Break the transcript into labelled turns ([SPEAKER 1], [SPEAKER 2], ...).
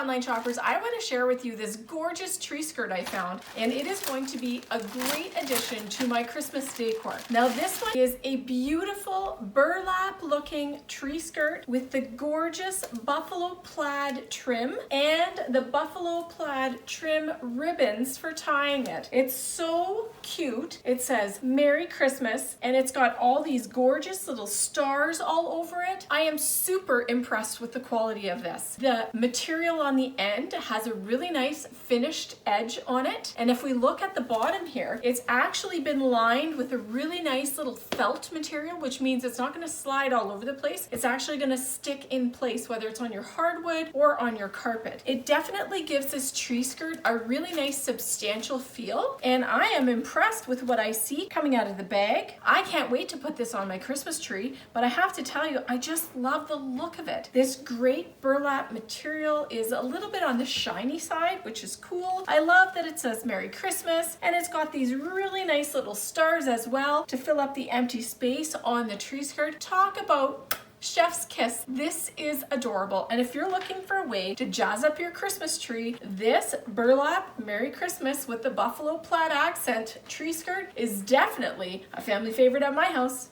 [SPEAKER 1] online shoppers, I want to share with you this gorgeous tree skirt I found, and it is going to be a great addition to my Christmas decor. Now this one is a beautiful burlap looking tree skirt with the gorgeous buffalo plaid trim and the buffalo plaid trim ribbons for tying it. It's so cute. It says Merry Christmas and it's got all these gorgeous little stars all over it. I am super impressed with the quality of this. The material on the end has a really nice finished edge on it, and if we look at the bottom here, it's actually been lined with a really nice little felt material, which means it's not going to slide all over the place. It's actually going to stick in place, whether it's on your hardwood or on your carpet. It definitely gives this tree skirt a really nice substantial feel, and I am impressed with what I see coming out of the bag. I can't wait to put this on my Christmas tree, but I have to tell you, I just love the look of it. This great burlap material is a little bit on the shiny side, which is cool. I love that it says Merry Christmas, and it's got these really nice little stars as well to fill up the empty space on the tree skirt. Talk about chef's kiss. This is adorable, and if you're looking for a way to jazz up your Christmas tree, this burlap Merry Christmas with the buffalo plaid accent tree skirt is definitely a family favorite at my house.